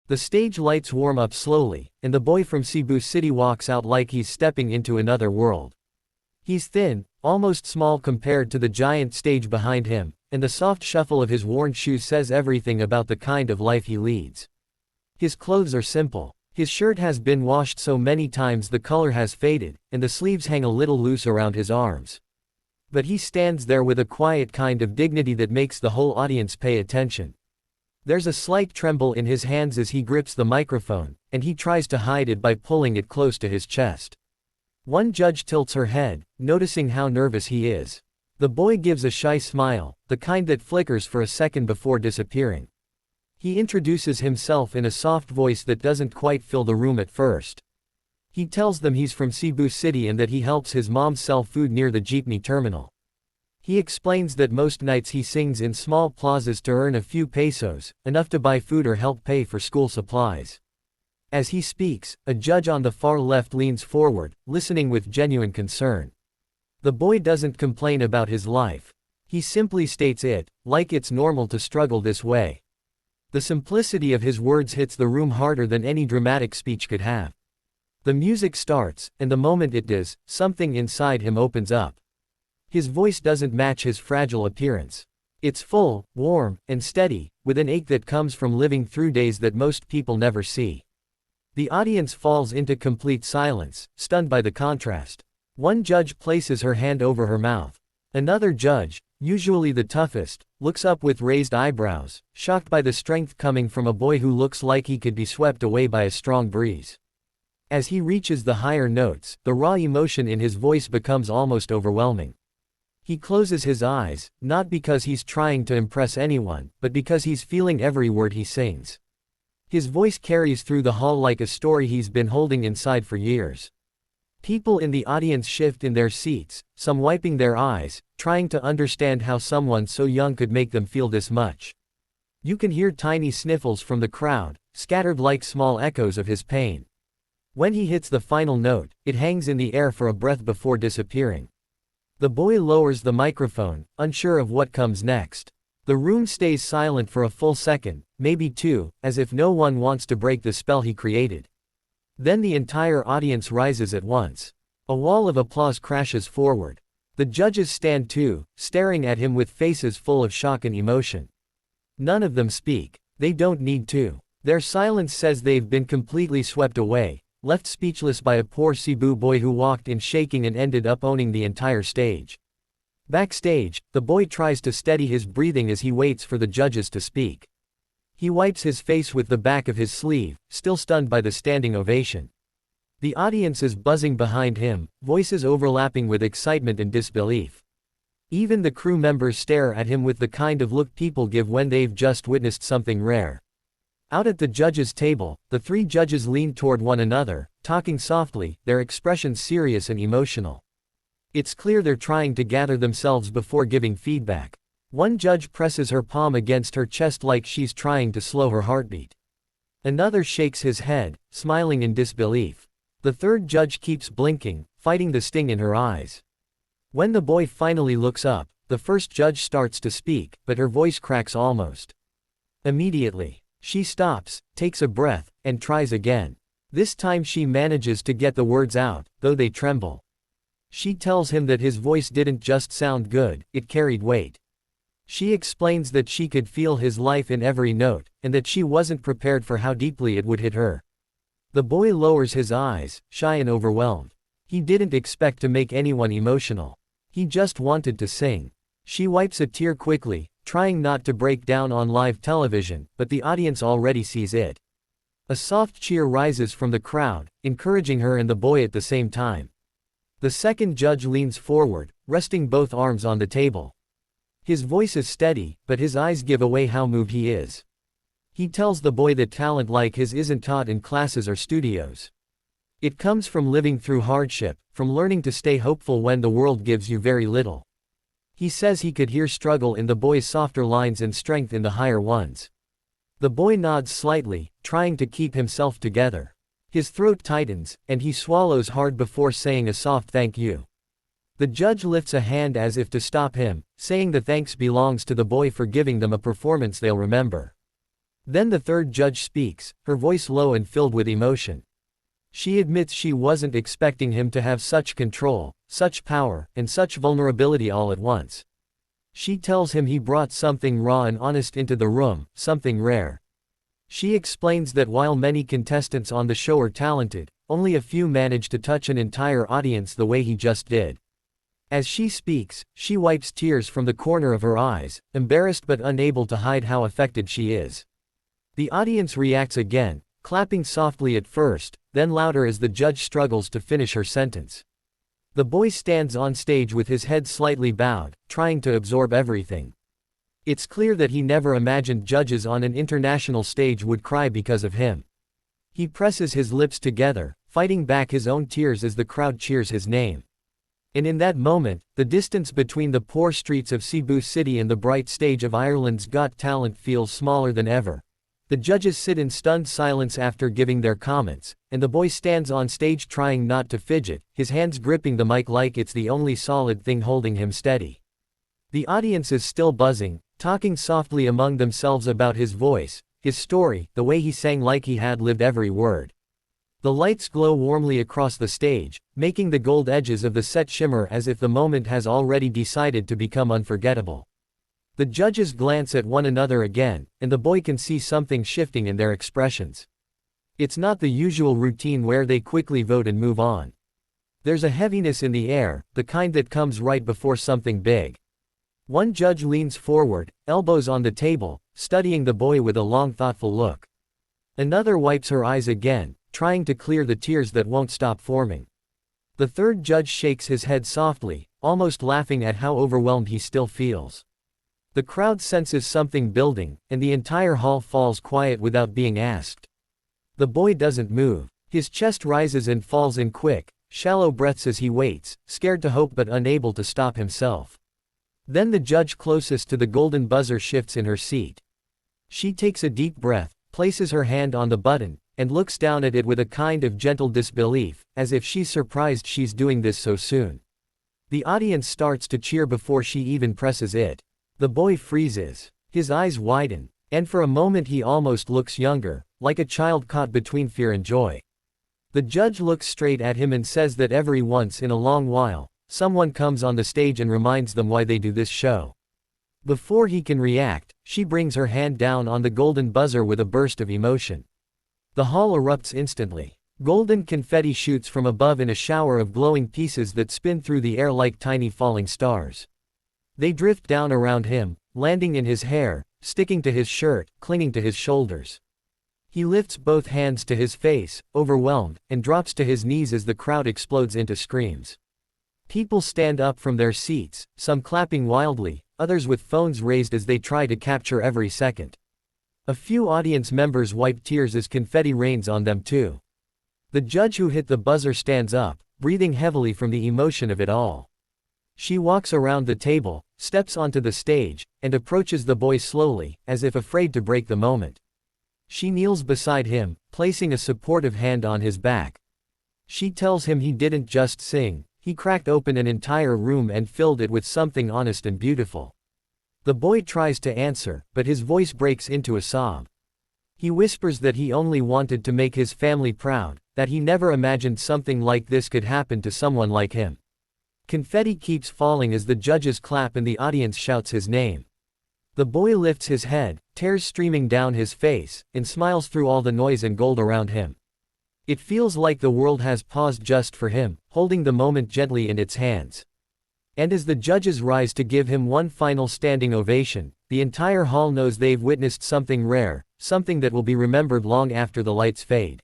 The stage lights warm up slowly, and the boy from Cebu City walks out like he's stepping into another world. He's thin, almost small compared to the giant stage behind him, and the soft shuffle of his worn shoes says everything about the kind of life he leads. His clothes are simple. His shirt has been washed so many times the color has faded, and the sleeves hang a little loose around his arms. But he stands there with a quiet kind of dignity that makes the whole audience pay attention. There's a slight tremble in his hands as he grips the microphone, and he tries to hide it by pulling it close to his chest. One judge tilts her head, noticing how nervous he is. The boy gives a shy smile, the kind that flickers for a second before disappearing. He introduces himself in a soft voice that doesn't quite fill the room at first. He tells them he's from Cebu City and that he helps his mom sell food near the jeepney terminal. He explains that most nights he sings in small plazas to earn a few pesos, enough to buy food or help pay for school supplies. As he speaks, a judge on the far left leans forward, listening with genuine concern. The boy doesn't complain about his life. He simply states it, like it's normal to struggle this way. The simplicity of his words hits the room harder than any dramatic speech could have. The music starts, and the moment it does, something inside him opens up. His voice doesn't match his fragile appearance. It's full, warm, and steady, with an ache that comes from living through days that most people never see. The audience falls into complete silence, stunned by the contrast. One judge places her hand over her mouth. Another judge, usually the toughest, looks up with raised eyebrows, shocked by the strength coming from a boy who looks like he could be swept away by a strong breeze. As he reaches the higher notes, the raw emotion in his voice becomes almost overwhelming. He closes his eyes, not because he's trying to impress anyone, but because he's feeling every word he sings. His voice carries through the hall like a story he's been holding inside for years. People in the audience shift in their seats, some wiping their eyes, trying to understand how someone so young could make them feel this much. You can hear tiny sniffles from the crowd, scattered like small echoes of his pain. When he hits the final note, it hangs in the air for a breath before disappearing. The boy lowers the microphone, unsure of what comes next. The room stays silent for a full second, maybe two, as if no one wants to break the spell he created. Then the entire audience rises at once. A wall of applause crashes forward. The judges stand too, staring at him with faces full of shock and emotion. None of them speak. They don't need to. Their silence says they've been completely swept away, left speechless by a poor Cebu boy who walked in shaking and ended up owning the entire stage. Backstage, the boy tries to steady his breathing as he waits for the judges to speak. He wipes his face with the back of his sleeve, still stunned by the standing ovation. The audience is buzzing behind him, voices overlapping with excitement and disbelief. Even the crew members stare at him with the kind of look people give when they've just witnessed something rare. Out at the judges' table, the three judges lean toward one another, talking softly, their expressions serious and emotional. It's clear they're trying to gather themselves before giving feedback. One judge presses her palm against her chest like she's trying to slow her heartbeat. Another shakes his head, smiling in disbelief. The third judge keeps blinking, fighting the sting in her eyes. When the boy finally looks up, the first judge starts to speak, but her voice cracks almost immediately. She stops, takes a breath, and tries again. This time she manages to get the words out, though they tremble. She tells him that his voice didn't just sound good, it carried weight. She explains that she could feel his life in every note, and that she wasn't prepared for how deeply it would hit her. The boy lowers his eyes, shy and overwhelmed. He didn't expect to make anyone emotional. He just wanted to sing. She wipes a tear quickly, trying not to break down on live television, but the audience already sees it. A soft cheer rises from the crowd, encouraging her and the boy at the same time. The second judge leans forward, resting both arms on the table. His voice is steady, but his eyes give away how moved he is. He tells the boy that talent like his isn't taught in classes or studios. It comes from living through hardship, from learning to stay hopeful when the world gives you very little. He says he could hear struggle in the boy's softer lines and strength in the higher ones. The boy nods slightly, trying to keep himself together. His throat tightens, and he swallows hard before saying a soft thank you. The judge lifts a hand as if to stop him, saying the thanks belongs to the boy for giving them a performance they'll remember. Then the third judge speaks, her voice low and filled with emotion. She admits she wasn't expecting him to have such control, such power, and such vulnerability all at once. She tells him he brought something raw and honest into the room, something rare. She explains that while many contestants on the show are talented, only a few manage to touch an entire audience the way he just did. As she speaks, she wipes tears from the corner of her eyes, embarrassed but unable to hide how affected she is. The audience reacts again, clapping softly at first, then louder as the judge struggles to finish her sentence. The boy stands on stage with his head slightly bowed, trying to absorb everything. It's clear that he never imagined judges on an international stage would cry because of him. He presses his lips together, fighting back his own tears as the crowd cheers his name. And in that moment, the distance between the poor streets of Cebu City and the bright stage of Ireland's Got Talent feels smaller than ever. The judges sit in stunned silence after giving their comments, and the boy stands on stage trying not to fidget, his hands gripping the mic like it's the only solid thing holding him steady. The audience is still buzzing, talking softly among themselves about his voice, his story, the way he sang like he had lived every word. The lights glow warmly across the stage, making the gold edges of the set shimmer as if the moment has already decided to become unforgettable. The judges glance at one another again, and the boy can see something shifting in their expressions. It's not the usual routine where they quickly vote and move on. There's a heaviness in the air, the kind that comes right before something big. One judge leans forward, elbows on the table, studying the boy with a long thoughtful look. Another wipes her eyes again, trying to clear the tears that won't stop forming. The third judge shakes his head softly, almost laughing at how overwhelmed he still feels. The crowd senses something building, and the entire hall falls quiet without being asked. The boy doesn't move. His chest rises and falls in quick, shallow breaths as he waits, scared to hope but unable to stop himself. Then the judge closest to the golden buzzer shifts in her seat. She takes a deep breath, places her hand on the button, and looks down at it with a kind of gentle disbelief, as if she's surprised she's doing this so soon. The audience starts to cheer before she even presses it. The boy freezes. His eyes widen, and for a moment he almost looks younger, like a child caught between fear and joy. The judge looks straight at him and says that every once in a long while, someone comes on the stage and reminds them why they do this show. Before he can react, she brings her hand down on the golden buzzer with a burst of emotion. The hall erupts instantly. Golden confetti shoots from above in a shower of glowing pieces that spin through the air like tiny falling stars. They drift down around him, landing in his hair, sticking to his shirt, clinging to his shoulders. He lifts both hands to his face, overwhelmed, and drops to his knees as the crowd explodes into screams. People stand up from their seats, some clapping wildly, others with phones raised as they try to capture every second. A few audience members wipe tears as confetti rains on them too. The judge who hit the buzzer stands up, breathing heavily from the emotion of it all. She walks around the table, steps onto the stage, and approaches the boy slowly, as if afraid to break the moment. She kneels beside him, placing a supportive hand on his back. She tells him he didn't just sing, he cracked open an entire room and filled it with something honest and beautiful. The boy tries to answer, but his voice breaks into a sob. He whispers that he only wanted to make his family proud, that he never imagined something like this could happen to someone like him. Confetti keeps falling as the judges clap and the audience shouts his name. The boy lifts his head, tears streaming down his face, and smiles through all the noise and gold around him. It feels like the world has paused just for him, holding the moment gently in its hands. And as the judges rise to give him one final standing ovation, the entire hall knows they've witnessed something rare, something that will be remembered long after the lights fade.